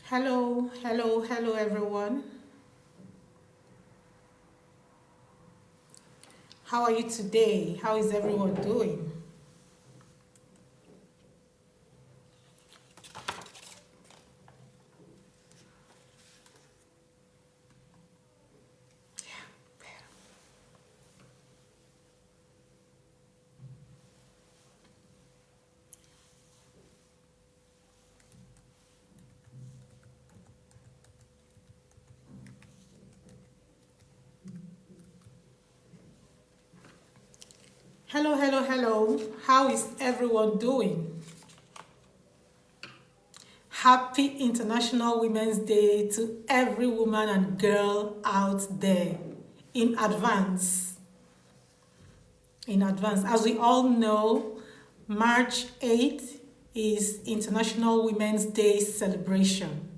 Hello everyone. How are you today? How is everyone doing? Hello. How is everyone doing? Happy International Women's Day to every woman and girl out there in advance. As we all know, March 8th is International Women's Day celebration.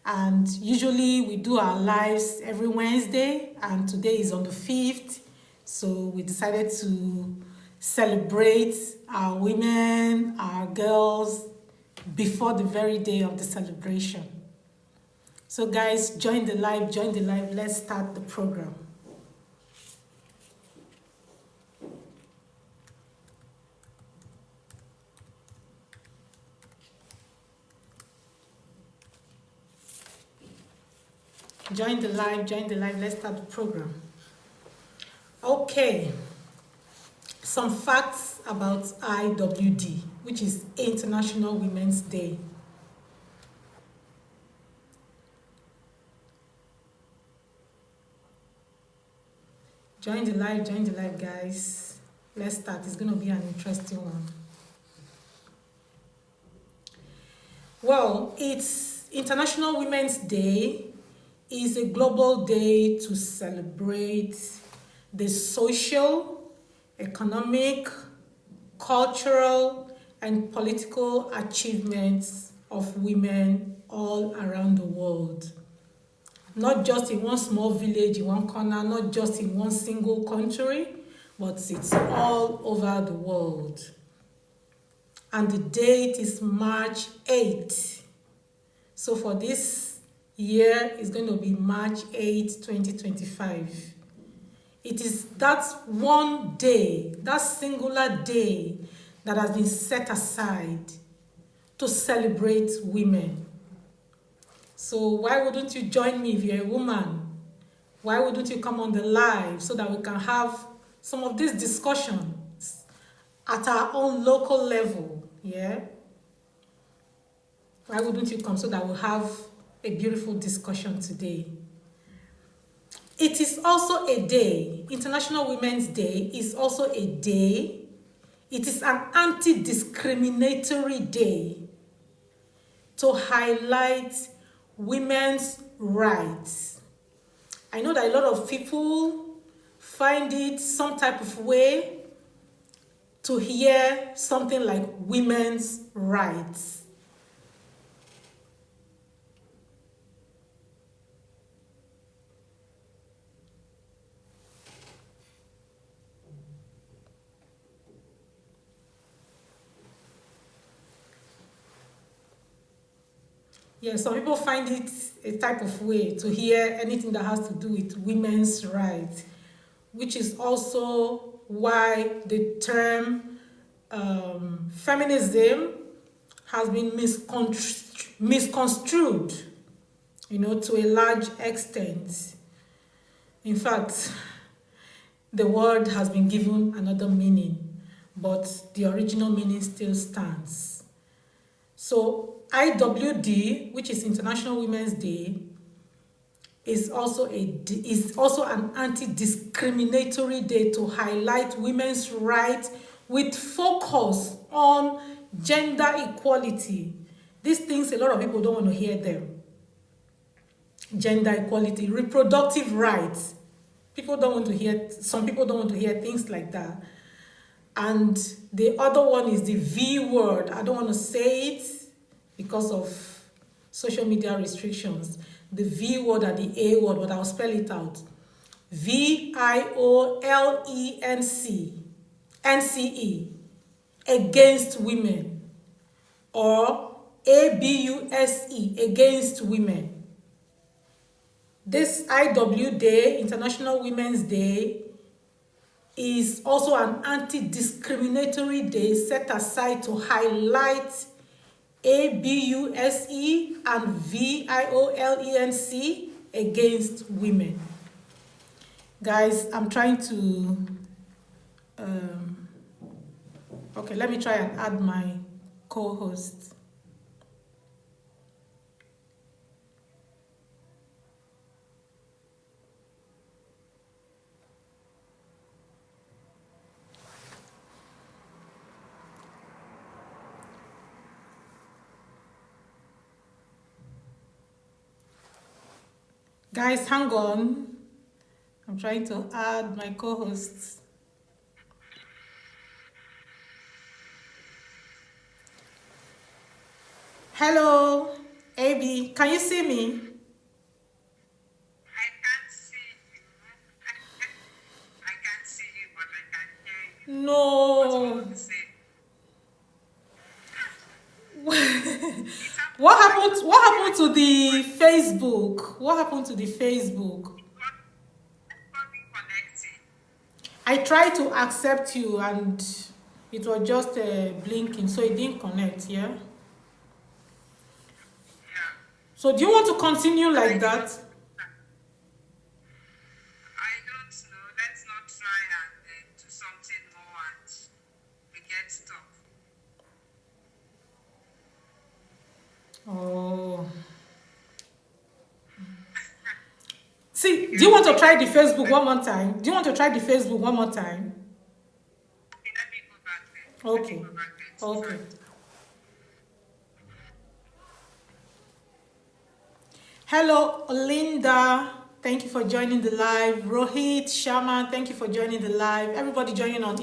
And usually we do our lives every Wednesday, and today is on the 5th. So we decided to celebrate our women, our girls, before the very day of the celebration. So guys, join the live. Let's start the program. Join the live. Let's start the program. Okay. Some facts about IWD, which is International Women's Day. Join the live, guys. Let's start. It's going to be an interesting one. Well, it's International Women's Day is a global day to celebrate the social, economic, cultural, and political achievements of women all around the world. Not just in one small village, in one corner, not just in one single country, but it's all over the world. And the date is March 8th. So for this year, it's going to be March 8th, 2025. It is that one day, that singular day, that has been set aside to celebrate women. So why wouldn't you join me if you're a woman? Why wouldn't you come on the live so that we can have some of these discussions at our own local level, yeah? Why wouldn't you come so that we'll have a beautiful discussion today? It is also a day, International Women's Day is also a day. It is an anti-discriminatory day to highlight women's rights. I know that a lot of people find it some type of way to hear something like women's rights. Yeah, some people find it a type of way to hear anything that has to do with women's rights, which is also why the term feminism has been misconstrued, to a large extent. In fact, the word has been given another meaning, but the original meaning still stands. So IWD, which is International Women's Day, is also an anti-discriminatory day to highlight women's rights with focus on gender equality. These things, a lot of people don't want to hear them. Gender equality, reproductive rights. Some people don't want to hear things like that. And the other one is the V word. I don't want to say it because of social media restrictions. The V word and the A word, but I'll spell it out. VIOLENCE, against women, or ABUSE, against women. This IW Day, International Women's Day, is also an anti-discriminatory day set aside to highlight ABUSE and VIOLENC against women. Guys, I'm trying to okay, let me try and add my co-host. Guys, hang on. I'm trying to add my co-hosts. Hello, AB. Can you see me? I can't see you. I can't see you, but I can hear you. No. What happened? What happened to the Facebook? What happened to the Facebook? I tried to accept you and it was just blinking, so it didn't connect. Yeah. So do you want to continue like that? I don't know. Let's not try and do something more and we get stuck. Oh. See, do you want to try the Facebook one more time? Do you want to try the Facebook one more time? Okay, let me go back there. Okay. Okay. Hello, Linda. Thank you for joining the live. Rohit, Shama, thank you for joining the live. Everybody joining on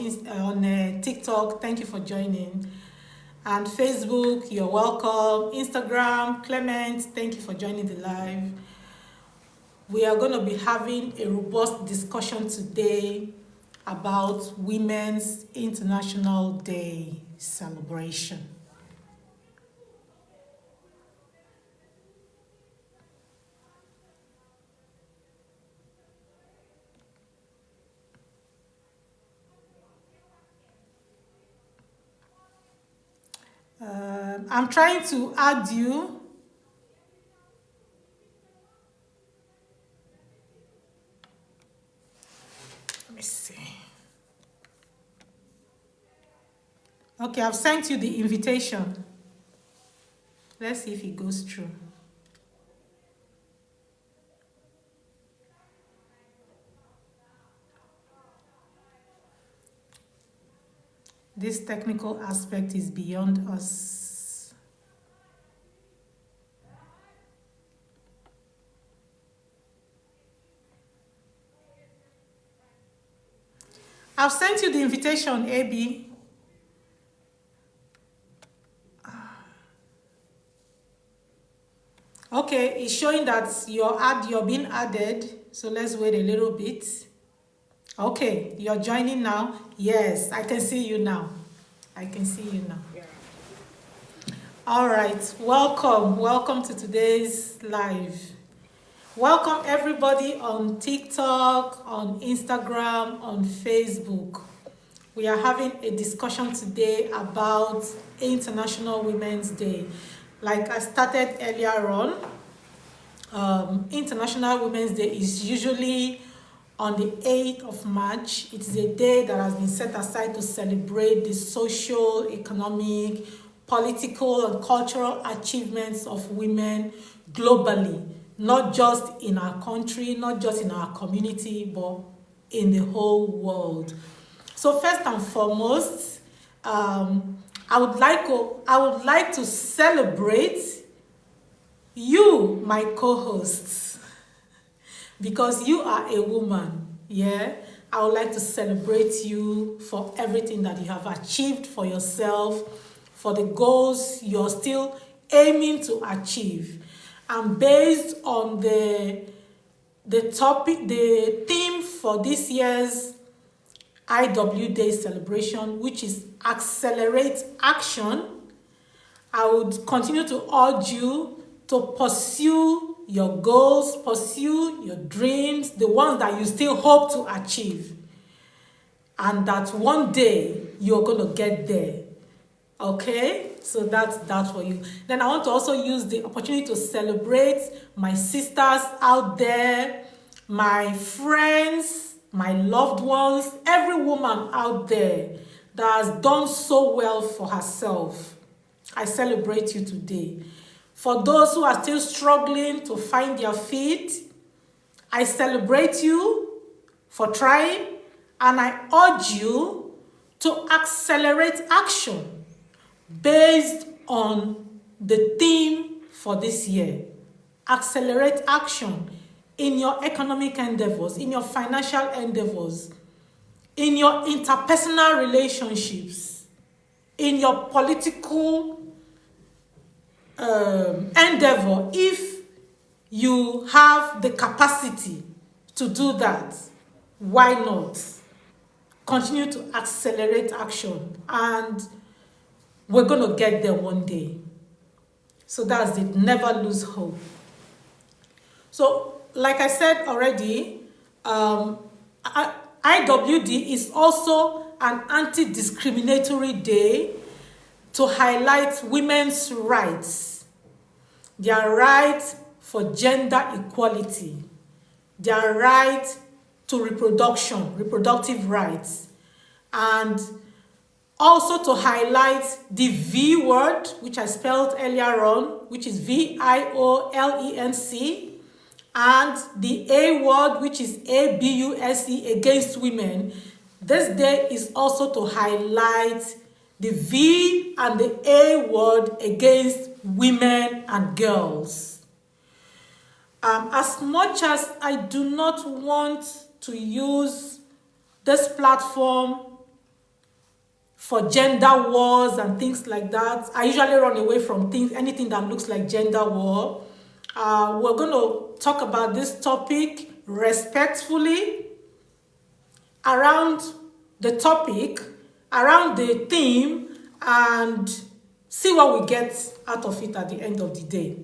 TikTok, thank you for joining. And Facebook, you're welcome. Instagram, Clement, thank you for joining the live. We are going to be having a robust discussion today about Women's International Day celebration. I'm trying to add you. Let me see. Okay, I've sent you the invitation. Let's see if it goes through. This technical aspect is beyond us. I've sent you the invitation, AB. Okay, it's showing that you're being added. So let's wait a little bit. Okay, you're joining now. Yes, I can see you now. I can see you now. Yeah. All right, welcome to today's live. Welcome everybody on TikTok, on Instagram, on Facebook. We are having a discussion today about International Women's Day. Like I started earlier on, International Women's Day is usually on the 8th of March. It is a day that has been set aside to celebrate the social, economic, political, and cultural achievements of women globally, not just in our country, not just in our community, but in the whole world. So first and foremost, I would like to celebrate you, my co-hosts, because you are a woman. Yeah, I would like to celebrate you for everything that you have achieved for yourself, for the goals you're still aiming to achieve. And based on the topic, the theme for this year's IW Day celebration, which is Accelerate Action, I would continue to urge you to pursue your goals, pursue your dreams, the ones that you still hope to achieve. And that one day you're going to get there. Okay? So that's that for you. Then I want to also use the opportunity to celebrate my sisters out there, my friends, my loved ones, every woman out there that has done so well for herself. I celebrate you today. For those who are still struggling to find their feet, I celebrate you for trying, and I urge you to accelerate action based on the theme for this year. Accelerate action in your economic endeavors, in your financial endeavors, in your interpersonal relationships, in your political endeavor. If you have the capacity to do that, why not? Continue to accelerate action, and we're going to get there one day. So that's it. Never lose hope. So, like I said already, IWD is also an anti-discriminatory day to highlight women's rights, their right for gender equality, their right to reproductive rights, and also to highlight the V word, which I spelled earlier on, which is VIOLENC, and the A word, which is ABUSE, against women. This day is also to highlight the V and the A word against women and girls. As much as I do not want to use this platform for gender wars and things like that, I usually run away from anything that looks like gender war. We're going to talk about this topic respectfully, around the topic, around the theme, and see what we get out of it at the end of the day.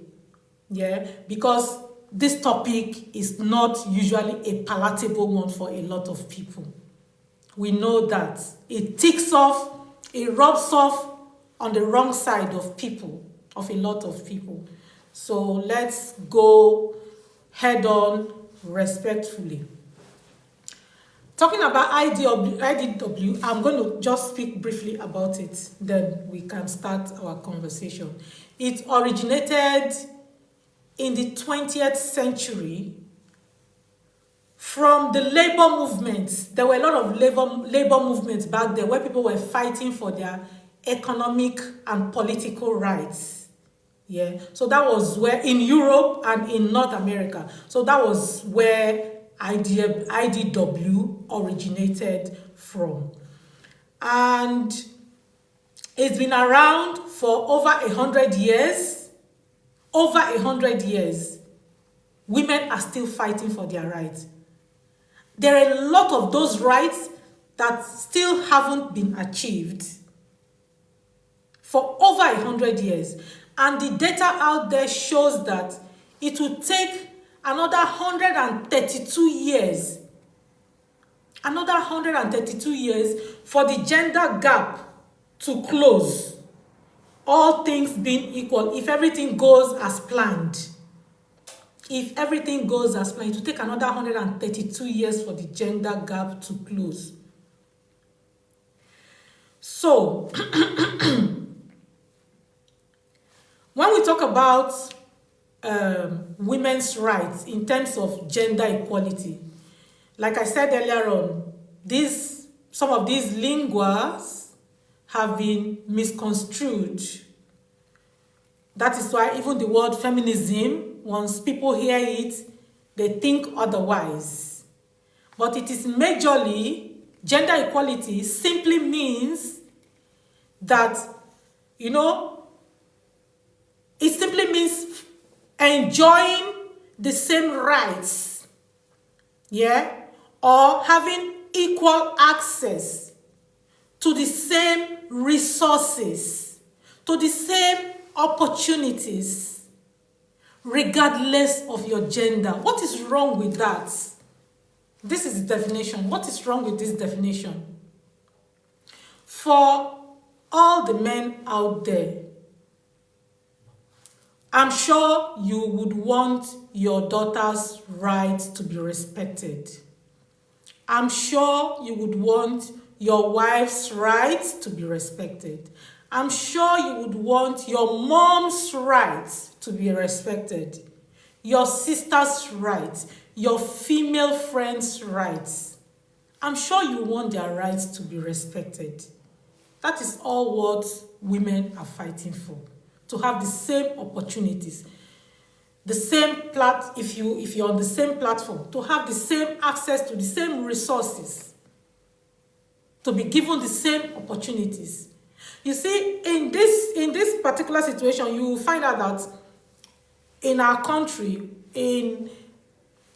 Yeah, because this topic is not usually a palatable one for a lot of people. We know that it ticks off, it rubs off on the wrong side of people, of a lot of people. So let's go head on respectfully. Talking about IDW, I'm going to just speak briefly about it, then we can start our conversation. It originated in the 20th century from the labor movements. There were a lot of labor movements back there where people were fighting for their economic and political rights. Yeah, so that was where, in Europe and in North America, so that was where IDW originated from. And it's been around for over 100 years. Over 100 years, women are still fighting for their rights. There are a lot of those rights that still haven't been achieved for over 100 years. And the data out there shows that it will take another 132 years, for the gender gap to close. All things being equal, if everything goes as planned. If everything goes as planned, it will take another 132 years for the gender gap to close. So, when we talk about women's rights in terms of gender equality, like I said earlier on, some of these linguas have been misconstrued. That is why even the word feminism, once people hear it, they think otherwise. But it is majorly, gender equality simply means that, it simply means enjoying the same rights, yeah, or having equal access to the same resources, to the same opportunities, regardless of your gender. What is wrong with that? This is the definition. What is wrong with this definition? For all the men out there, I'm sure you would want your daughter's rights to be respected. I'm sure you would want your wife's rights to be respected. I'm sure you would want your mom's rights to be respected. Your sister's rights, your female friend's rights. I'm sure you want their rights to be respected. That is all what women are fighting for. To have the same opportunities, the same if you're on the same platform, to have the same access to the same resources, to be given the same opportunities. You see, in this particular situation, you will find out that in our country, in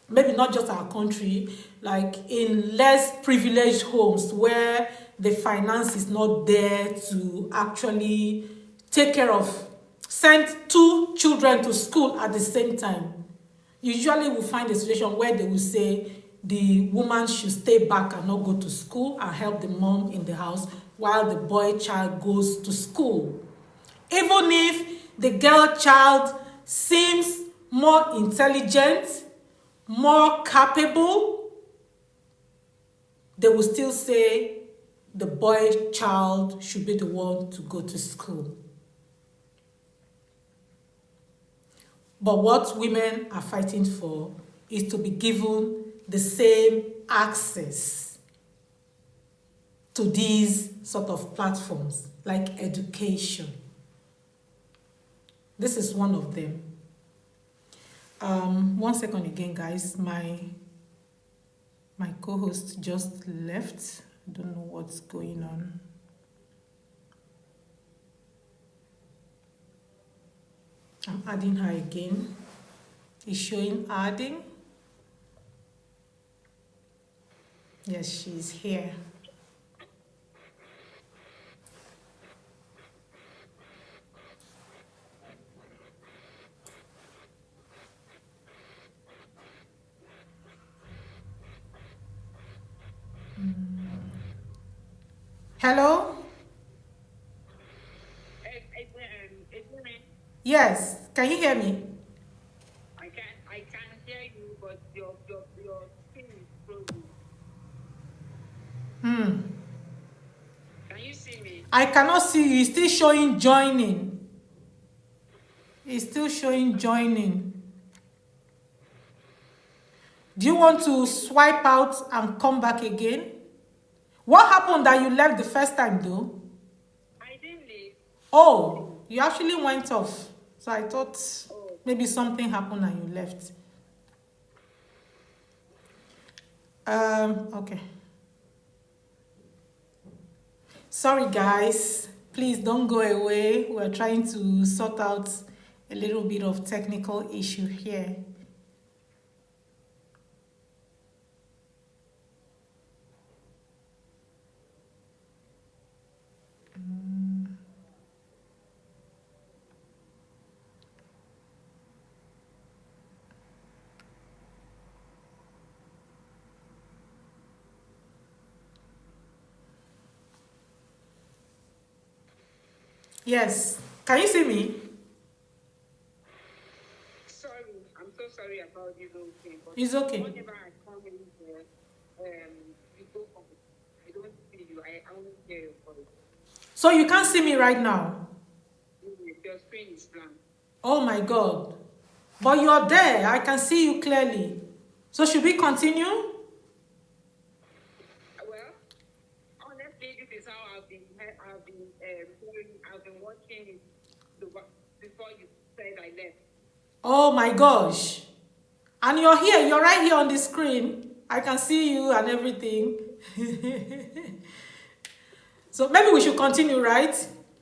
maybe not just our country, like in less privileged homes where the finance is not there to actually take care of, send 2 children to school at the same time, usually we find a situation where they will say the woman should stay back and not go to school and help the mom in the house while the boy child goes to school. Even if the girl child seems more intelligent, more capable, they will still say the boy child should be the one to go to school. But what women are fighting for is to be given the same access to these sort of platforms, like education. This is one of them. 1 second again, guys. My co-host just left. I don't know what's going on. I'm adding her again. It's showing adding. Yes, she's here. Hello? Yes, can you hear me? I can hear you, but your screen is frozen. Can you see me? I cannot see you. It's still showing joining. It's still showing joining. Do you want to swipe out and come back again? What happened that you left the first time though? I didn't leave. Oh, you actually went off. So I thought maybe something happened and you left. Okay. Sorry guys, please don't go away. We're trying to sort out a little bit of technical issue here. Yes. Can you see me? Sorry, I'm so sorry about this whole thing. But It's okay. whenever I come in here, you go on. I don't see you. I only hear your voice. So you can't see me right now? Your screen is blank. Oh my God. But you're there. I can see you clearly. So should we continue? Well, honestly, this is how I've been watching it before you said I left. Oh my gosh. And you're here. You're right here on the screen. I can see you and everything. So maybe we should continue, right?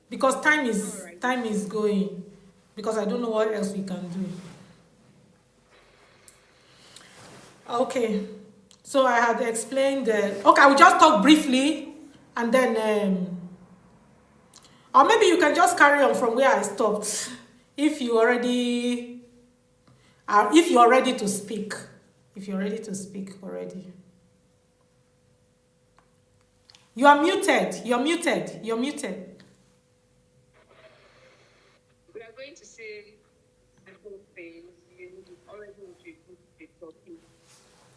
Because time is going. Because I don't know what else we can do. Okay. So I had explained that. Okay, I will just talk briefly and then Or maybe you can just carry on from where I stopped. If you already if you're ready to speak. If you're ready to speak already. You are muted. You're muted. You're muted. We are going to say the whole thing. You already introduced the topic,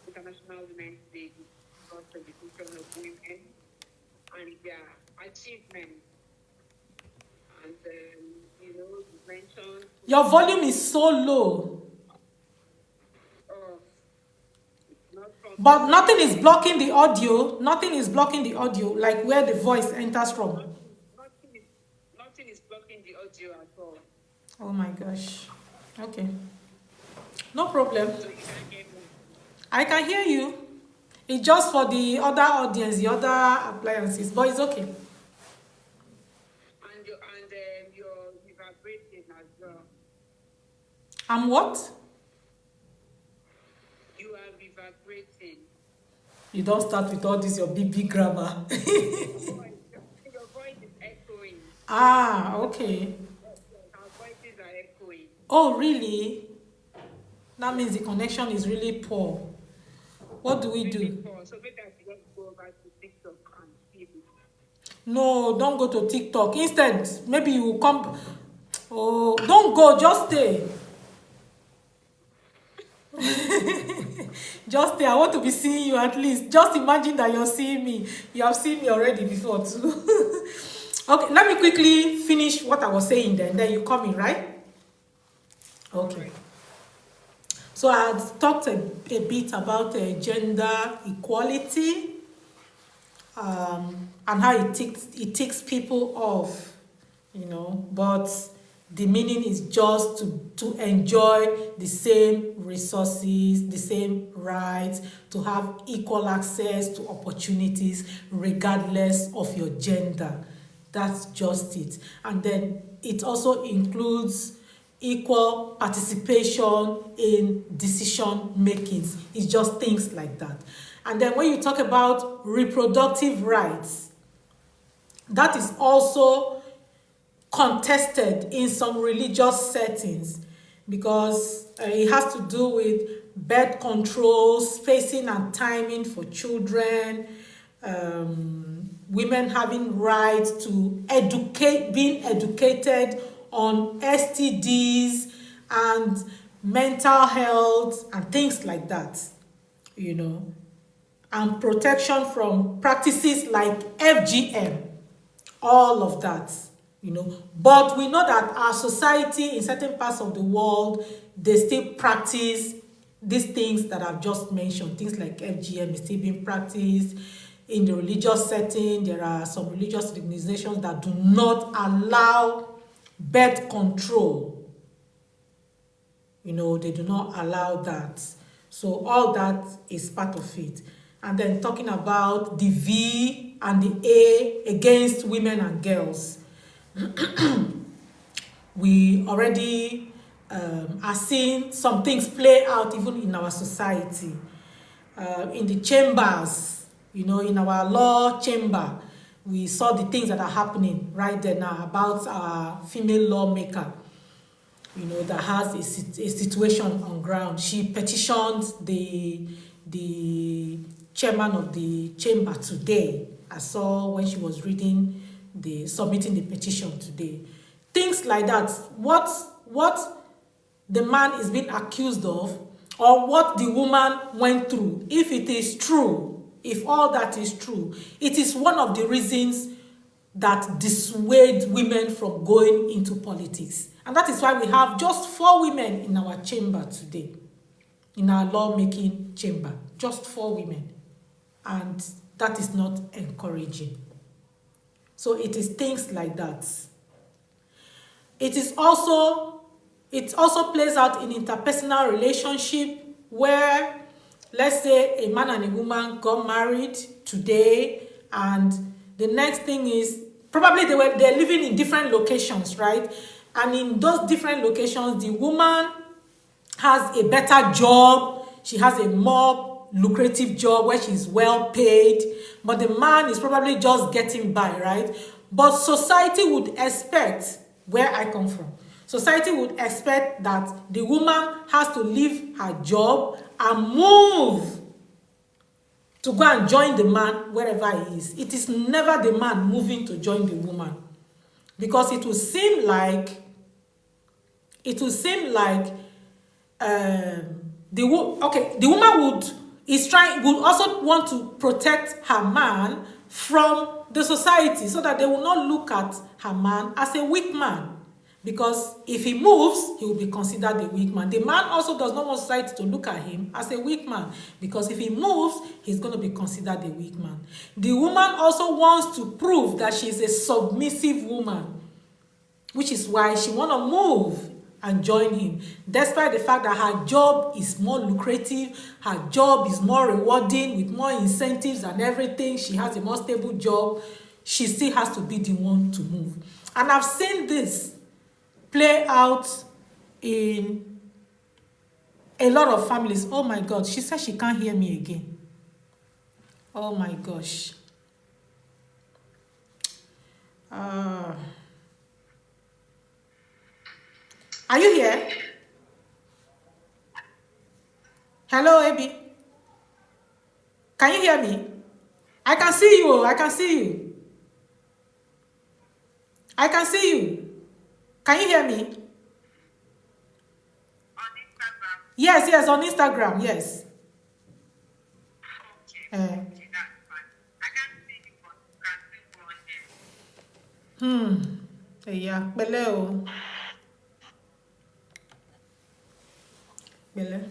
International Women's Day, for the education of women and their achievements. And, you mentioned. Your volume is so low. Not from But nothing is blocking the audio. Nothing is blocking the audio, like where the voice enters from. nothing is blocking the audio at all. Oh my gosh. Okay. No problem. So you can't hear me. I can hear you. It's just for the other audience, the other appliances, but it's okay. And you're vibrating as well. I'm what? You are vibrating. You don't start with all this, your BB grammar. Your voice is echoing. Ah, okay. Our voices are echoing. Oh, really? That means the connection is really poor. What do we do? So maybe I should just go over to TikTok and see it. No, don't go to TikTok. Instead, maybe you will come. Oh, don't go, just stay. Just stay. I want to be seeing you at least. Just imagine that you're seeing me. You have seen me already before too. Okay, let me quickly finish what I was saying then you come in, right? Okay. So I had talked a bit about gender equality and how it ticks people off, but the meaning is just to enjoy the same resources, the same rights, to have equal access to opportunities regardless of your gender. That's just it. And then it also includes equal participation in decision makings. It's just things like that. And then when you talk about reproductive rights, that is also contested in some religious settings because it has to do with birth control, spacing and timing for children, women having rights to being educated on STDs and mental health and things like that, and protection from practices like FGM, all of that, But we know that our society in certain parts of the world, they still practice these things that I've just mentioned. Things like FGM is still being practiced. In the religious setting, there are some religious organizations that do not allow birth control. They do not allow that. So all that is part of it. And then talking about the V and the A against women and girls. We already are seeing some things play out even in our society. In the chambers, in our law chamber, we saw the things that are happening right there now about our female lawmaker, that has a situation on ground. She petitioned the chairman of the chamber today. I saw when she was submitting the petition today. Things like that. What the man is being accused of, or what the woman went through, if it is true, if all that is true, it is one of the reasons that dissuade women from going into politics. And that is why we have just 4 women in our chamber today, in our lawmaking chamber, just 4 women. And that is not encouraging. So it is things like that. It also plays out in interpersonal relationship where, let's say, a man and a woman got married today, and the next thing is probably they're living in different locations, right? And in those different locations, the woman has a better job. She has a more lucrative job where she's well paid, but the man is probably just getting by, right? But society would expect, where I come from, society would expect that the woman has to leave her job and move to go and join the man wherever he is. It is never the man moving to join the woman, because it will seem like the woman would also want to protect her man from the society, so that they will not look at her man as a weak man. Because if he moves, he will be considered a weak man. The man also does not want society to look at him as a weak man, because if he moves, he's going to be considered a weak man. The woman also wants to prove that she's a submissive woman, which is why she want to move and join him, despite the fact that her job is more lucrative, her job is more rewarding with more incentives and everything. She has a more stable job. She still has to be the one to move. And I've seen this play out in a lot of families. Oh my God, she said she can't hear me again. Oh my gosh. Are you here? Hello, Abby. Can you hear me? I can see you. I can see you. I can see you. Can you hear me? On Instagram? Yes, on Instagram, yes. Okay, that's fine. I can't see you, but you can see one here. Yeah, pẹ̀lẹ́ o. Pẹ̀lẹ́.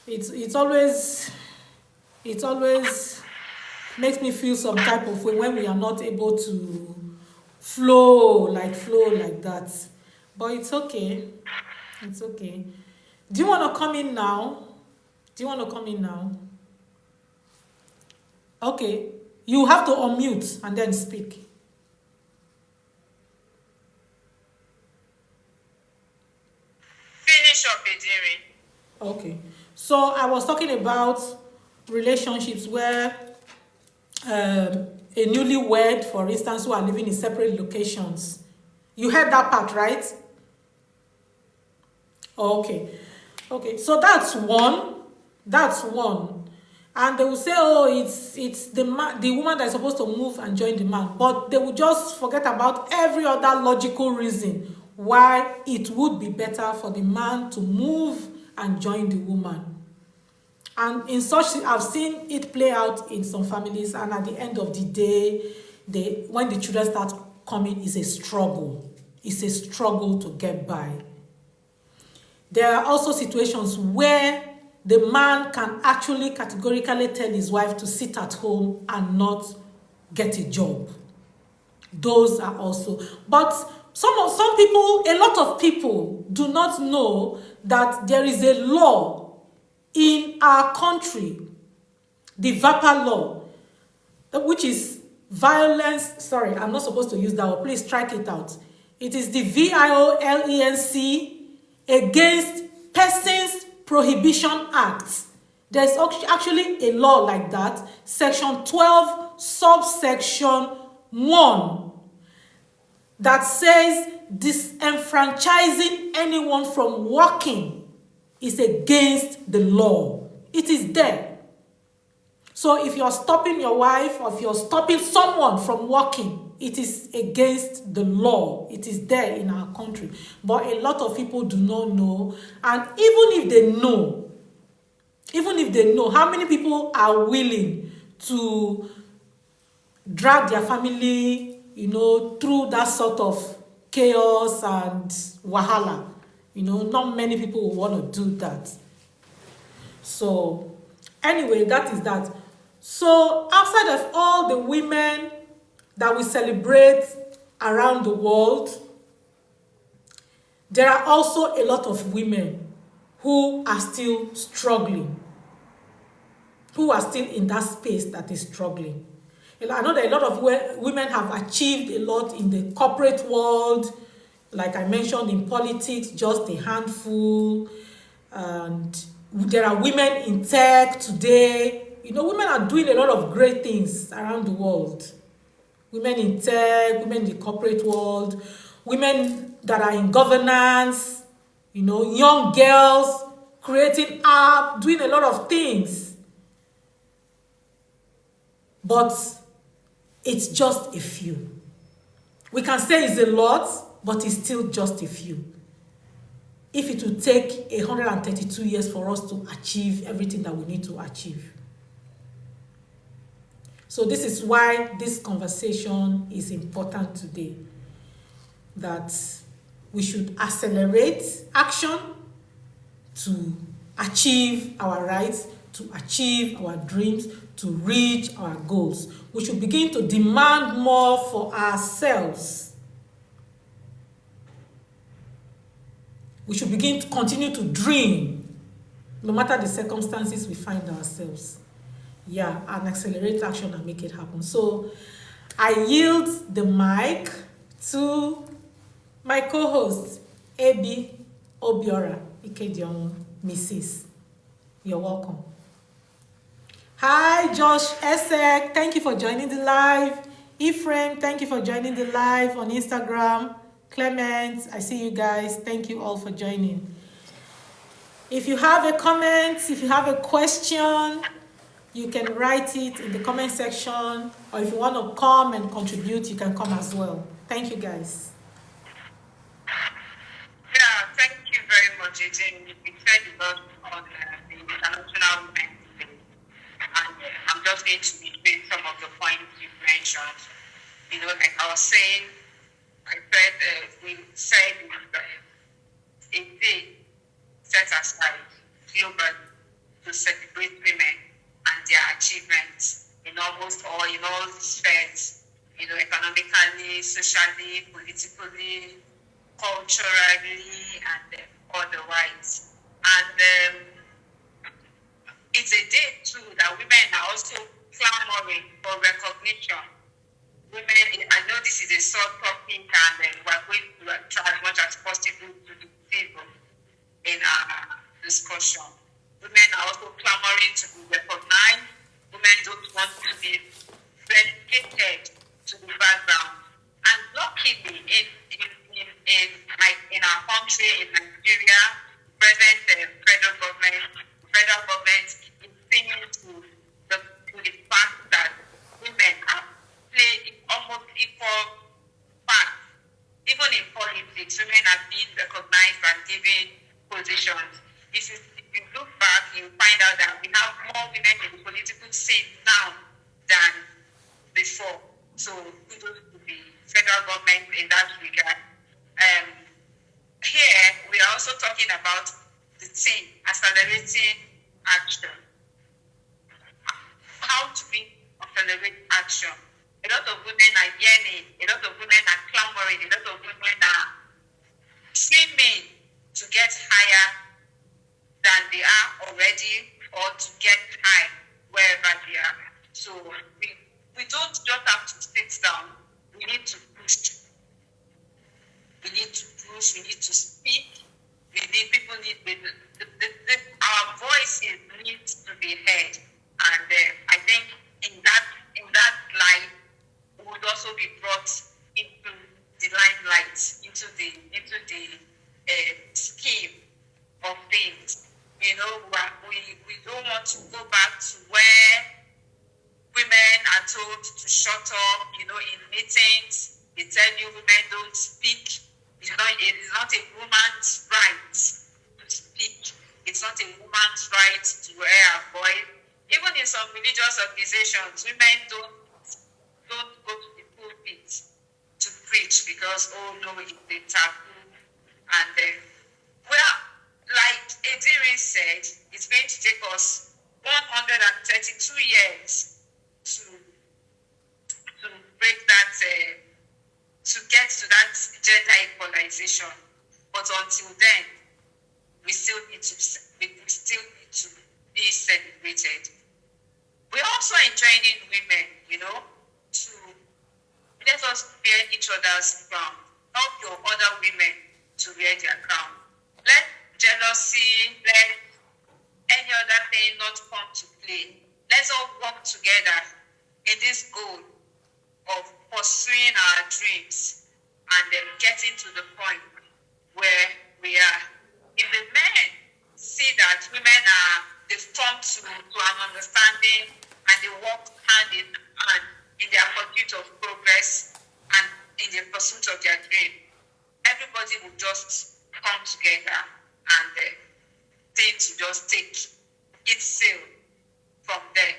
It always makes me feel some type of way when we are not able to flow like that. But it's okay. It's okay. Do you want to come in now? Okay. You have to unmute and then speak. Finish up, Ejiri. Okay. So I was talking about relationships where a newlywed, for instance, who are living in separate locations. You heard that part, right? Okay. So that's one. And they will say, oh, it's the woman that is supposed to move and join the man. But they will just forget about every other logical reason why it would be better for the man to move and join the woman. And in such, I've seen it play out in some families, and at the end of the day, when the children start coming, it's a struggle. It's a struggle to get by. There are also situations where the man can actually categorically tell his wife to sit at home and not get a job. Those are also, but some people, a lot of people do not know that there is a law in our country, the VAPA law, which is violence. Sorry, I'm not supposed to use that word. Please strike it out. It is the VIOLENC Against Persons Prohibition Act. There's actually a law like that, Section 12, subsection 1, that says disenfranchising anyone from working is against the law. It is there. So if you're stopping your wife, or if you're stopping someone from working, it is against the law. It is there in our country. But a lot of people do not know. And even if they know, how many people are willing to drag their family, through that sort of chaos and wahala? Not many people will want to do that. So anyway, that is that. So outside of all the women that we celebrate around the world, there are also a lot of women who are still struggling, who are still in that space that is struggling. I know that a lot of women have achieved a lot in the corporate world, like I mentioned, in politics, just a handful. And there are women in tech today. Women are doing a lot of great things around the world. women in tech, women in the corporate world, women that are in governance, young girls creating app, doing a lot of things. But it's just a few. We can say it's a lot, but it's still just a few. If it will take 132 years for us to achieve everything that we need to achieve. So this is why this conversation is important today. That we should accelerate action to achieve our rights, to achieve our dreams, to reach our goals. We should begin to demand more for ourselves. We should begin to continue to dream, no matter the circumstances we find ourselves. Yeah, and accelerate action and make it happen. So I yield the mic to my co-host, Abi Obiora Ikedion, Mrs. You're welcome. Hi, Josh Esek. Thank you for joining the live. Ephraim, thank you for joining the live on Instagram. Clement, I see you guys. Thank you all for joining. If you have a comment, if you have a question, you can write it in the comment section, or if you want to come and contribute, you can come as well. Thank you, guys. Yeah, thank you very much, Eugene. You said a lot on the International Women's Day, and I'm just going to repeat some of the points you mentioned. Like I was saying, we said a day set aside globally to celebrate women and their achievements in almost all spheres, economically, socially, politically, culturally, and otherwise. And it's a day too that women are also clamoring for recognition. Women, I know this is a sore topic, and we're going to try as much as possible to be civil in our discussion. Women are also clamoring to be recognized. Women don't want to be relegated to the background. And luckily, in our country, in Nigeria, present federal government is singing to the fact that women are playing almost equal parts. Even in politics, women are being recognized and given positions. If you look back, you find out that we have more women in the political scene now than before. So kudos to the federal government in that regard. Here, we are also talking about the theme, accelerating action. How to accelerate action. A lot of women are yearning, a lot of women are clamoring, a lot of women are dreaming to get higher than they are already, or to get high wherever they are. So we don't just have to sit down, we need to push. We need to push, we need to speak, our voices need to be heard. And I think in that light, we would also be brought into the limelight, into the scheme of things. We don't want to go back to where women are told to shut up. In meetings, they tell you women don't speak. It is not a woman's right to speak. It's not a woman's right to wear a voice. Even in some religious organizations, women don't go to the pulpit to preach because, it's a taboo. And like Ediri said, it's going to take us 132 years to break that, to get to that gender equalization. But until then, we still need to be celebrated. We're also enjoining women, to let us wear each other's crown. Help your other women to wear their crown. Let jealousy, let any other thing not come to play. Let's all work together in this goal of pursuing our dreams and then getting to the point where we are. If the men see that women are, they've come to an understanding and they work hand in hand in their pursuit of progress and in the pursuit of their dream, everybody will just come together and things will just take its sail from there.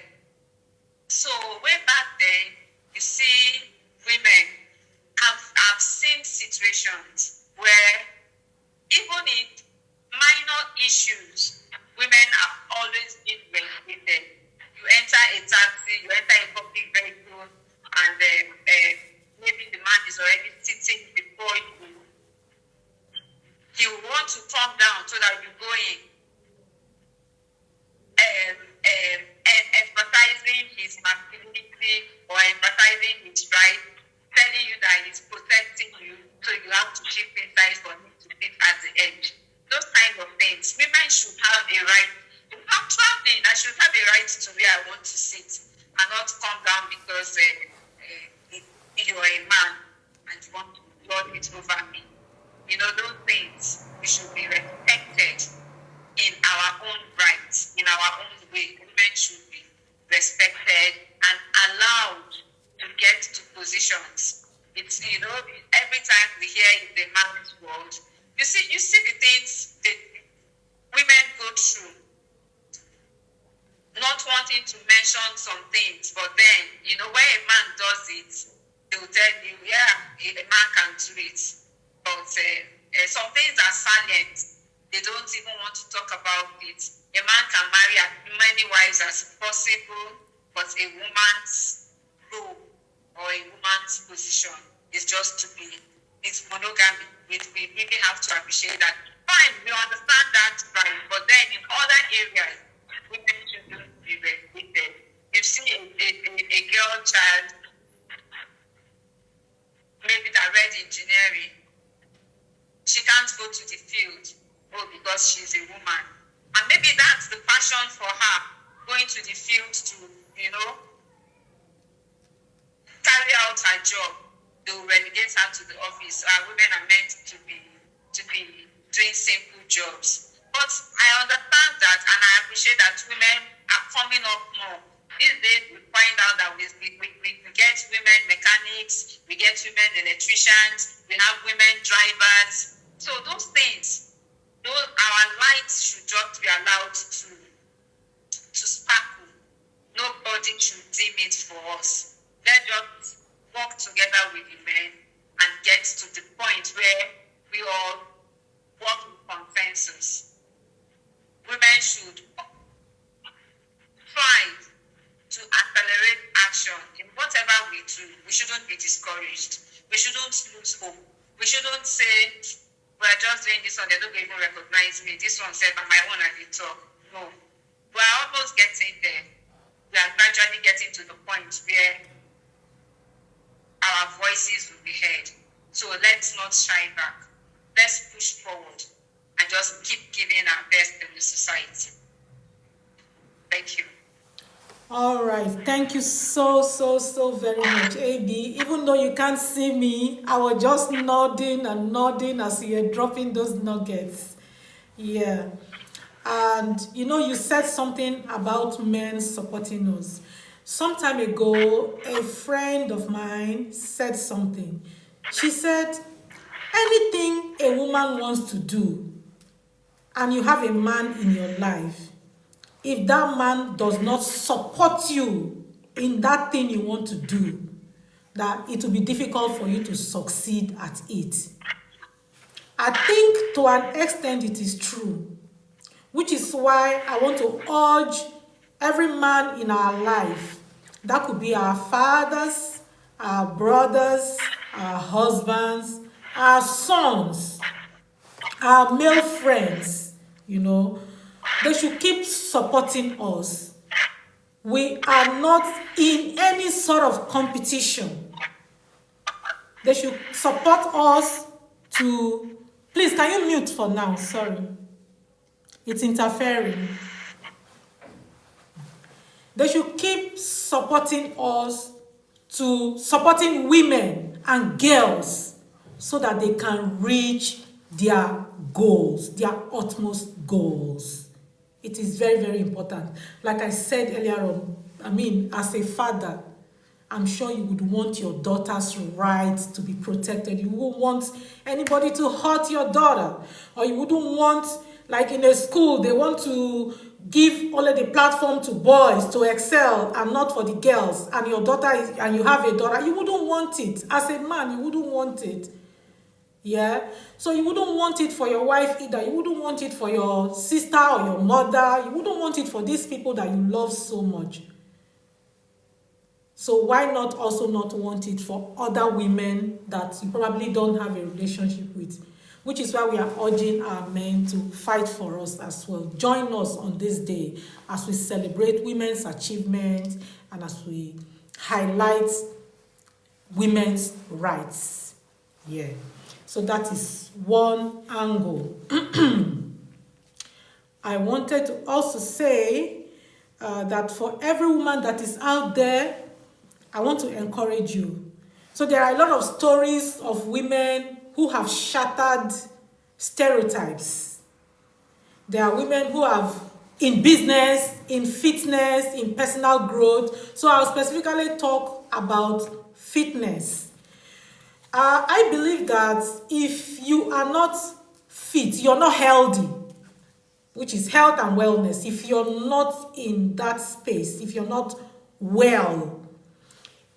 So way back then, you see women, I've seen situations where even in minor issues, women have always been regulated. You enter a taxi, you enter a public vehicle, and maybe the man is already sitting before you. He will want to come down so that you go in, emphasizing his masculinity or emphasizing his right, telling you that he's protecting you, so you have to shift inside for him to sit at the edge. Those kind of things. Women should have a right. If I'm traveling, I should have a right to where I want to sit and not come down because you're a man and you want to lord it over me. You know, those things, we should be respected in our own rights, in our own way. Women should be respected and allowed to get to positions. It's, you know, every time we hear in the man's world, you see the things that women go through. Not wanting to mention some things, but then, you know, when a man does it, they will tell you, yeah, a man can do it. But some things are silent. They don't even want to talk about it. A man can marry as many wives as possible, but a woman's role or a woman's position is just to be, it's monogamy. We really have to appreciate that. Fine, we understand that, right? But then in other areas, women shouldn't be respected. You see a girl child, maybe that read engineering, she can't go to the field, because she's a woman. And maybe that's the passion for her, going to the field to, you know, carry out her job. They will relegate her to the office. Women are meant to be doing simple jobs. But I understand that, and I appreciate that women are coming up more. These days, we find out that we get women mechanics, we get women electricians, we have women drivers. So those things, our lights should just be allowed to sparkle. Nobody should dim it for us. Let's just work together with the men and get to the point where we all work in consensus. Women should strive to accelerate action in whatever we do. We shouldn't be discouraged. We shouldn't lose hope. We shouldn't say, we're just doing this one, they don't even recognize me. This one said, I'm my own at the top. No. We're almost getting there. We are gradually getting to the point where our voices will be heard. So let's not shy back. Let's push forward and just keep giving our best in the society. Thank you. All right, thank you so very much, AB. Even though you can't see me, I was just nodding and nodding as you're dropping those nuggets. Yeah. And you know, you said something about men supporting us. Some time ago, a friend of mine said something. She said, anything a woman wants to do, and you have a man in your life, if that man does not support you in that thing you want to do, that it will be difficult for you to succeed at it. I think to an extent it is true, which is why I want to urge every man in our life, that could be our fathers, our brothers, our husbands, our sons, our male friends, you know, they should keep supporting us. We are not in any sort of competition. They should support us to... Please, can you mute for now? Sorry. It's interfering. They should keep supporting us to supporting women and girls so that they can reach their goals, their utmost goals. It is very, very important. Like I said earlier on, I mean, as a father, I'm sure you would want your daughter's rights to be protected. You wouldn't want anybody to hurt your daughter. Or you wouldn't want, like in a school, they want to give only the platform to boys to excel and not for the girls. And your daughter is, and you have a daughter, you wouldn't want it. As a man, you wouldn't want it. Yeah, so you wouldn't want it for your wife either. You wouldn't want it for your sister or your mother. You wouldn't want it for these people that you love so much. So why not also not want it for other women that you probably don't have a relationship with? Which is why we are urging our men to fight for us as well. Join us on this day as we celebrate women's achievements and as we highlight women's rights. Yeah. So that is one angle. I wanted to also say that for every woman that is out there, I want to encourage you. So there are a lot of stories of women who have shattered stereotypes. There are women who have, in business, in fitness, in personal growth. So I'll specifically talk about fitness. I believe that if you are not fit, you're not healthy, which is health and wellness. If you're not in that space, if you're not well,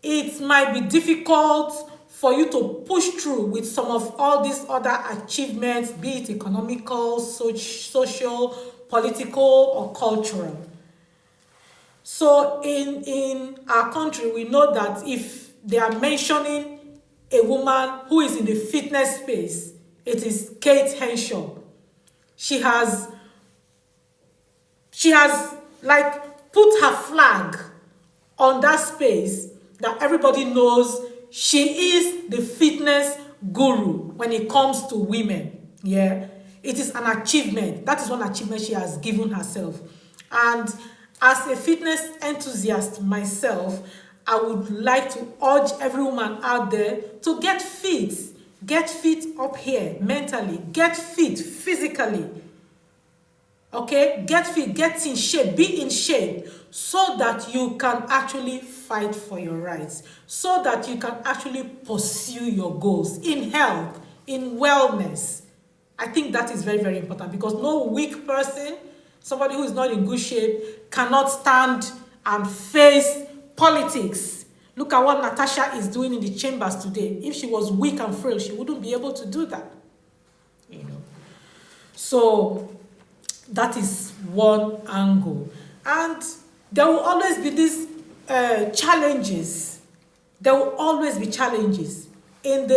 it might be difficult for you to push through with some of all these other achievements, be it economical, social, political, or cultural. So in our country, we know that if they are mentioning a woman who is in the fitness space, it is Kate Henshaw. She has like put her flag on that space that everybody knows she is the fitness guru when it comes to women. Yeah, it is an achievement. That is one achievement she has given herself. And as a fitness enthusiast myself, I would like to urge every woman out there to get fit. Get fit up here mentally. Get fit physically. Okay? Get fit. Get in shape. Be in shape so that you can actually fight for your rights. So that you can actually pursue your goals in health, in wellness. I think that is very, very important because no weak person, somebody who is not in good shape, cannot stand and face politics. Look at what Natasha is doing in the chambers today. If she was weak and frail, she wouldn't be able to do that. You know. So that is one angle. And there will always be these challenges. There will always be challenges in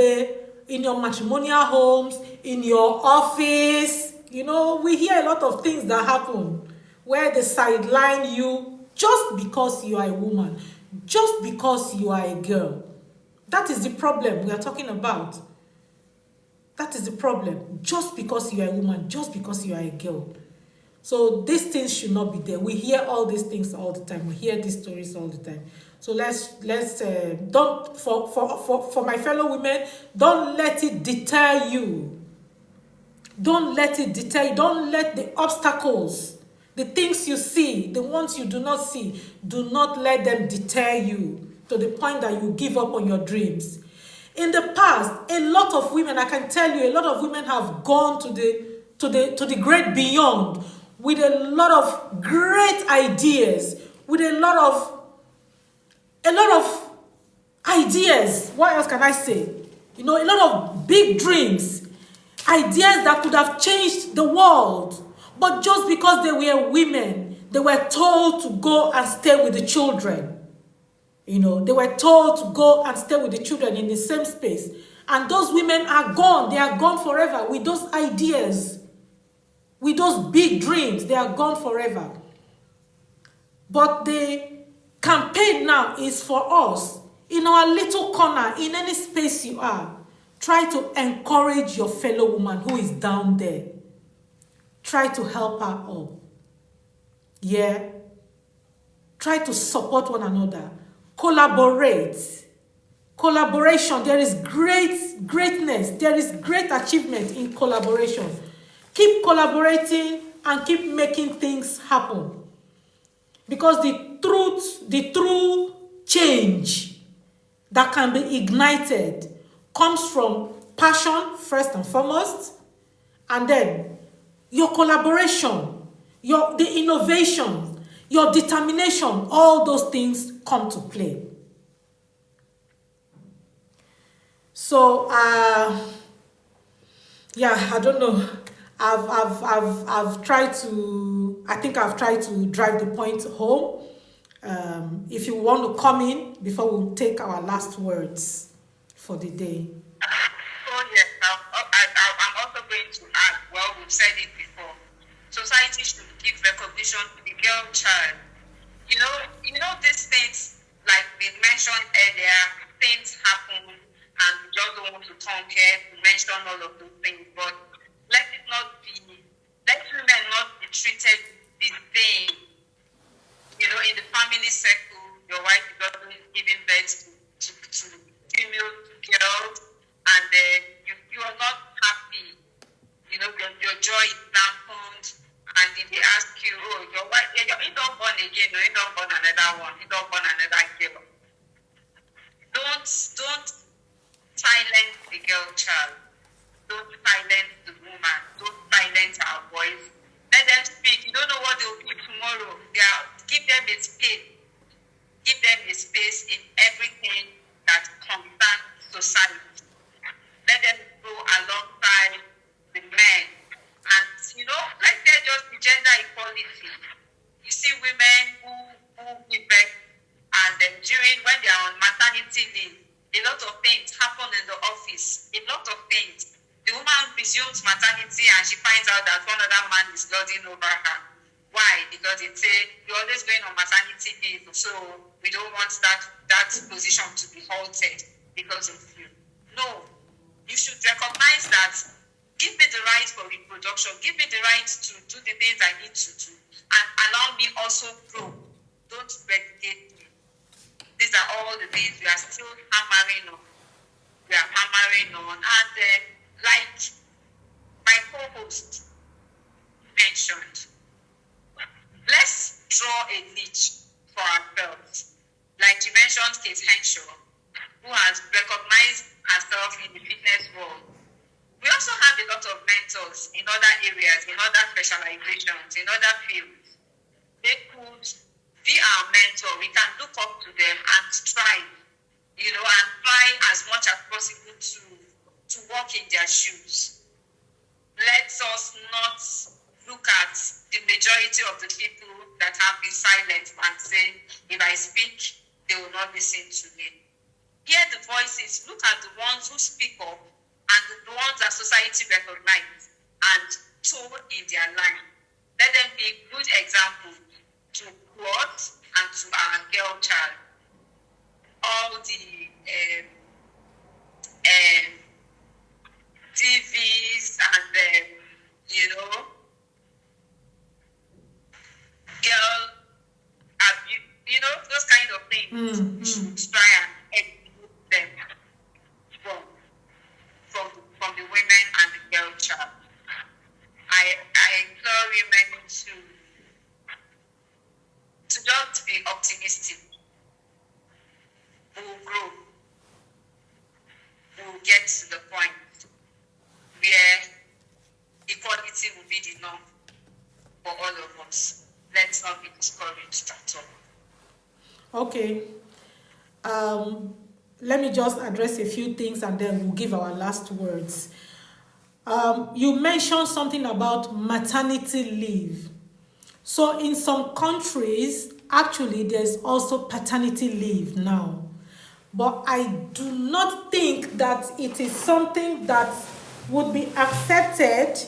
your matrimonial homes, in your office. You know, we hear a lot of things that happen where they sideline you just because you are a woman, just because you are a girl. That is the problem we are talking about. That is the problem. Just because you are a woman, just because you are a girl. So these things should not be there. We hear all these things all the time. We hear these stories all the time. So let's don't for my fellow women, don't let it deter you. Don't let it deter you. Don't let the obstacles, the things you see, the ones you do not see, do not let them deter you to the point that you give up on your dreams. In the past, a lot of women, I can tell you, a lot of women have gone to the great beyond with a lot of great ideas, with a lot of ideas. What else can I say? You know, a lot of big dreams, ideas that could have changed the world. But just because they were women, they were told to go and stay with the children. You know, they were told to go and stay with the children in the same space. And those women are gone. They are gone forever with those ideas, with those big dreams. They are gone forever. But the campaign now is for us, in our little corner, in any space you are. Try to encourage your fellow woman who is down there. Try to help her up. Yeah. Try to support one another. Collaborate. Collaboration, there is greatness, there is great achievement in collaboration. Keep collaborating and keep making things happen. Because the true change that can be ignited comes from passion first and foremost, and then your collaboration, the innovation, your determination, all those things come to play. So, yeah, I don't know. I've tried to. I think I've tried to drive the point home. If you want to come in before we take our last words for the day. Oh yes, I'm also going to add. Well, we've said it before. Society should give recognition to the girl child. You know these things, like we mentioned earlier, things happen, and we just don't want to turn care to mention all of those things. But let women not be treated the same. In the family circle, your wife is also giving birth to female girls, and you are not happy. Your joy is dampened, and if they ask you, oh, your wife, you don't born again, no, you don't born another one, you don't born another girl. Don't silence the girl child. Don't silence the woman. Don't silence our voice. Let them speak. You don't know what they will be tomorrow. Give them a space. Give them a space in everything that concerns society. Let them go alongside the men. And, let there just be gender equality. You see women who give birth, and then when they are on maternity leave, a lot of things happen in the office. A lot of things. The woman resumes maternity and she finds out that one other man is lording over her. Why? Because it says you're always going on maternity leave, so we don't want that position to be halted because of you. No, you should recognize that. Give me the right for reproduction. Give me the right to do the things I need to do, and allow me also grow. Don't relegate me. These are all the things we are still hammering on. And like my co-host mentioned, let's draw a niche for ourselves. Like you mentioned, Kate Henshaw, who has recognized herself in the fitness world. We also have a lot of mentors in other areas, in other specializations, in other fields. They could be our mentor. We can look up to them and strive, and try as much as possible to walk in their shoes. Let us not look at the majority of the people that have been silent and say, if I speak, they will not listen to me. Hear the voices, look at the ones who speak up and the ones that society recognizes and toe in their line. Let them be a good example to us and to our girl child. All the TVs and girl abuse, those kind of things. We should try and educate them from the women and the girl child. I implore women to just be optimistic. We will grow. We will get to the point where equality will be the norm for all of us. Let's not be discouraged at all. Okay. Let me just address a few things and then we'll give our last words. You mentioned something about maternity leave. So in some countries, actually, there's also paternity leave now. But I do not think that it is something that would be accepted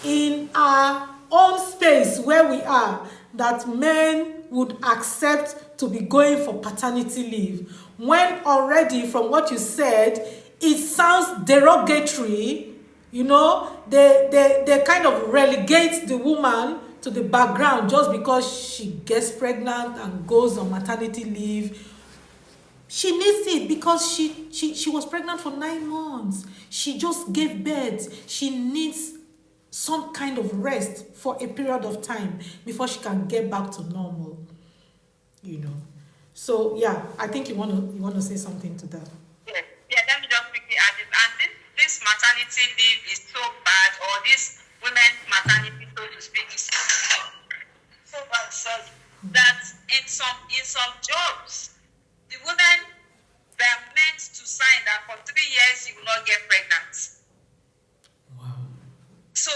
in our own space where we are, that men would accept to be going for paternity leave. When already, from what you said, it sounds derogatory. They kind of relegate the woman to the background just because she gets pregnant and goes on maternity leave. She needs it because she was pregnant for 9 months. She just gave birth. She needs some kind of rest for a period of time before she can get back to normal. So yeah, I think you want to say something to that. Yeah, let me just quickly add it. And this maternity leave is so bad, or this women's maternity, so to speak, is so bad, sorry, that in some jobs, the women were meant to sign that for 3 years you will not get pregnant. Wow. So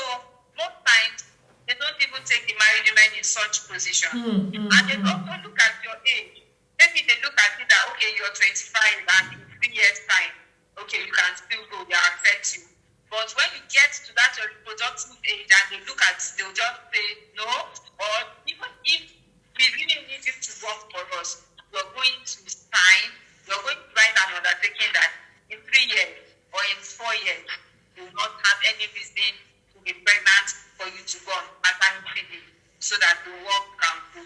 most times they don't even take the married women in such position. And they also look at your age. Maybe they look at it that, okay, you're 25 and in 3 years' time, okay, you can still go, they accept you. But when you get to that reproductive age and they look at it, they'll just say no, or even if we really need you to work for us, you're going to sign, you're going to write an undertaking that in 3 years or in 4 years, you will not have any reason to be pregnant for you to go on maternity leave so that the work can go.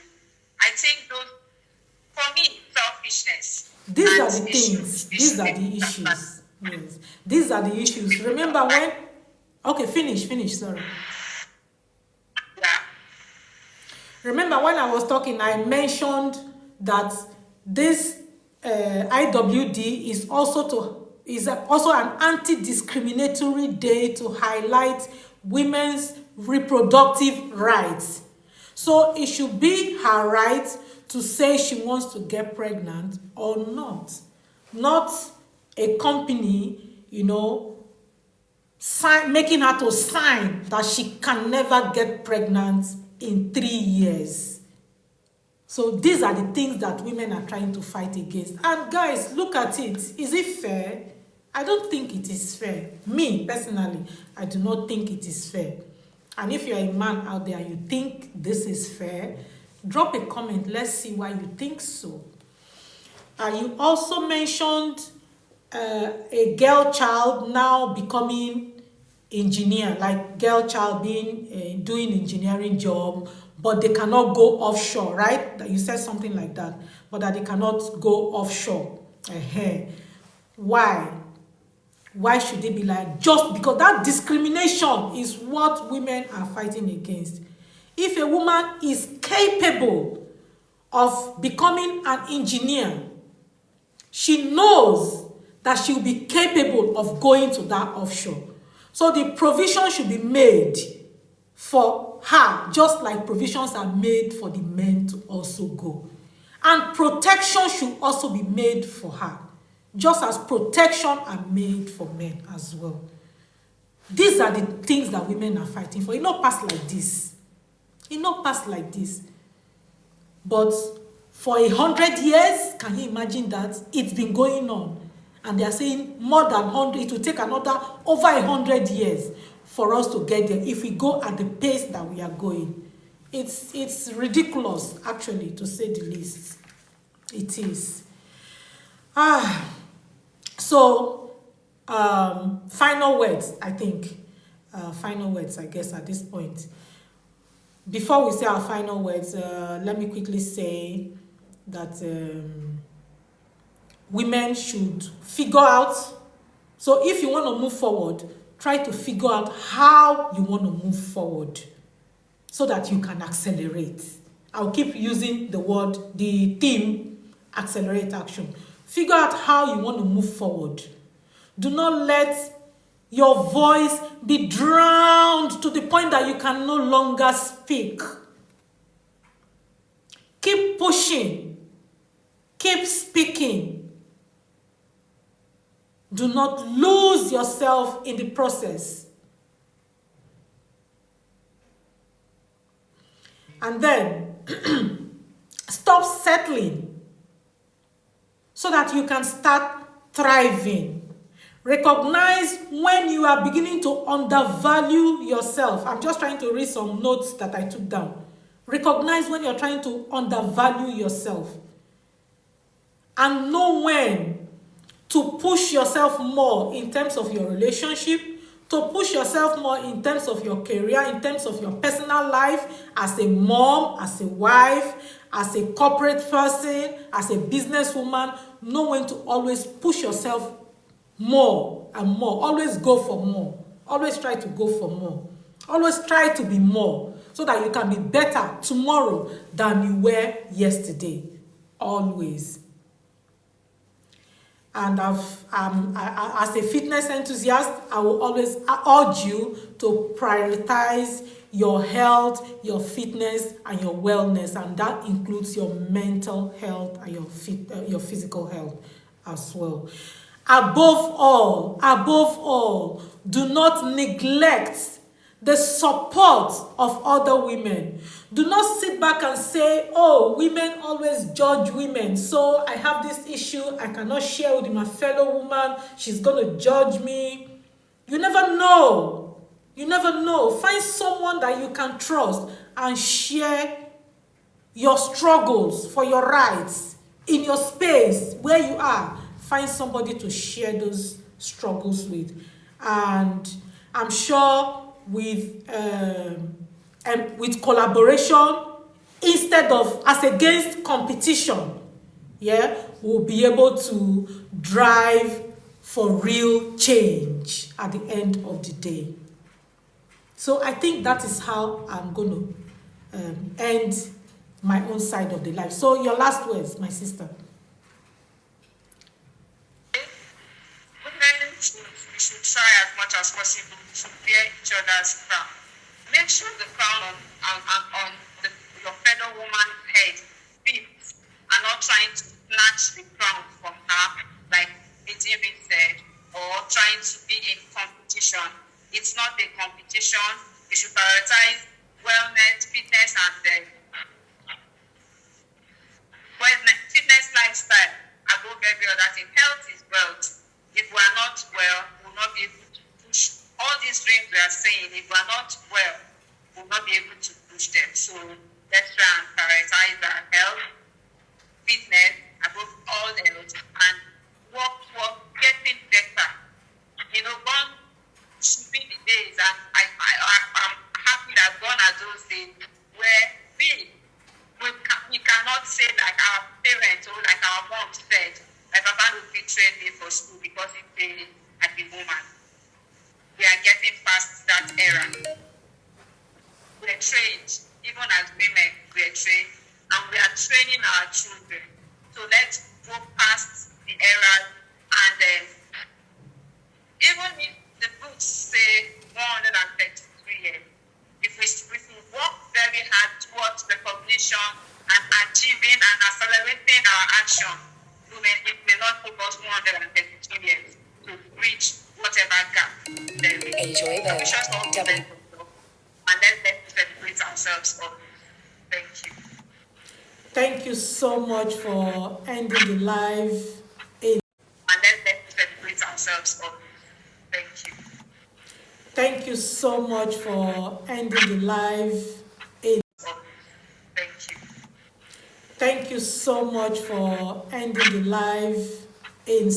I think those, for me, selfishness. These are the things. These are the issues. Yes. These are the issues. Remember when... Okay, finish, sorry. Yeah. Remember when I was talking, I mentioned that this IWD is also an anti-discriminatory day to highlight women's reproductive rights. So it should be her right to say she wants to get pregnant or not. Not a company, making her to sign that she can never get pregnant in 3 years. So these are the things that women are trying to fight against. And guys, look at it. Is it fair? I don't think it is fair. Me, personally, I do not think it is fair. And if you're a man out there, you think this is fair, drop a comment. Let's see why you think so. You also mentioned a girl child now becoming engineer, like girl child being doing engineering job, but they cannot go offshore, right? You said something like that, but that they cannot go offshore. Why? Why should they be like, just because that discrimination is what women are fighting against? If a woman is capable of becoming an engineer, she knows that she will be capable of going to that offshore. So the provision should be made for her, just like provisions are made for the men to also go. And protection should also be made for her, just as protection are made for men as well. These are the things that women are fighting for. It not pass like this. It not pass like this. But for 100 years, can you imagine that? It's been going on. And they are saying more than 100, it will take another over 100 years for us to get there if we go at the pace that we are going. It's ridiculous, actually, to say the least. It is. So, final words, I think. Final words, I guess, at this point. Before we say our final words, let me quickly say that women should figure out. So if you want to move forward, try to figure out how you want to move forward so that you can accelerate. I'll keep using the theme, accelerate action. Figure out how you want to move forward. Do not let your voice be drowned to the point that you can no longer speak. Keep pushing. Keep speaking. Do not lose yourself in the process. And then stop settling so that you can start thriving. Recognize when you are beginning to undervalue yourself. I'm just trying to read some notes that I took down. Recognize when you're trying to undervalue yourself. And know when to push yourself more in terms of your relationship, to push yourself more in terms of your career, in terms of your personal life, as a mom, as a wife, as a corporate person, as a businesswoman, know when to always push yourself more and more. Always go for more. Always try to go for more. Always try to be more so that you can be better tomorrow than you were yesterday. Always. And as a fitness enthusiast, I will always urge you to prioritize your health, your fitness, and your wellness, and that includes your mental health and your physical health as well. Above all, do not neglect the support of other women. Do not sit back and say, oh, women always judge women, so I have this issue I cannot share with my fellow woman. She's going to judge me. You never know. You never know. Find someone that you can trust and share your struggles for your rights in your space where you are. Find somebody to share those struggles with. And I'm sure with collaboration instead of as against competition, we'll be able to drive for real change at the end of the day. So I think that is how I'm going to end my own side of the life. So your last words, my sister. We should try as much as possible to wear each other's crown. Make sure the crown on your fellow woman's head fits, and not trying to snatch the crown from her, like Ejimi said, or trying to be in competition. It's not a competition. You should prioritize wellness, fitness, and fitness lifestyle above every other thing. Health is wealth. If we are not well, we will not be able to push all these dreams we are saying. If we are not well, we will not be able to push them. So let's try and prioritize our health, fitness above all else, and work for getting better. Gone should be the days, and I'm happy that gone are those days where we cannot say like our parents or like our mom said, my papa will betray me for school because he said I'm a woman. We are getting past that era. We are trained, even as women, we are trained, and we are training our children. So let's go past the era, and even if the books say 133 years, if we work very hard towards recognition and achieving and accelerating our action, it may not take us 132 years to reach whatever gap there is. Enjoy the We should all be and let's celebrate ourselves all. Thank you. Thank you so much for ending the live. And let's celebrate ourselves all. Thank you. Thank you so much for ending the live. Thank you. Thank you so much for ending the live in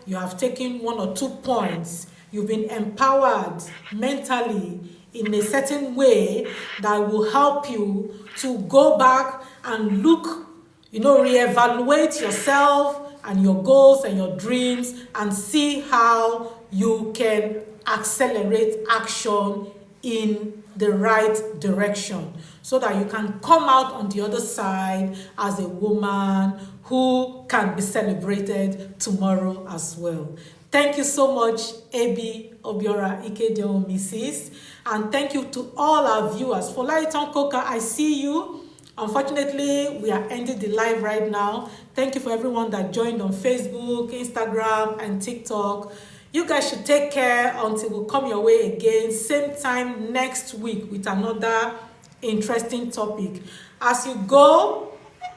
you have taken 1 or 2 points. You've been empowered mentally in a certain way that will help you to go back and look, reevaluate yourself and your goals and your dreams and see how you can accelerate action in the right direction so that you can come out on the other side as a woman who can be celebrated tomorrow as well. Thank you so much, Ebi Obiora Ikedeon Mrs. And thank you to all our viewers. For Lighton Coca, I see you. Unfortunately, we are ending the live right now. Thank you for everyone that joined on Facebook, Instagram, and TikTok. You guys should take care until we come your way again, same time next week with another interesting topic. As you go,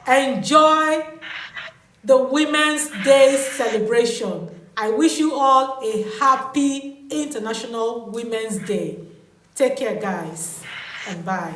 enjoy the Women's Day celebration. I wish you all a happy International Women's Day. Take care, guys, and bye.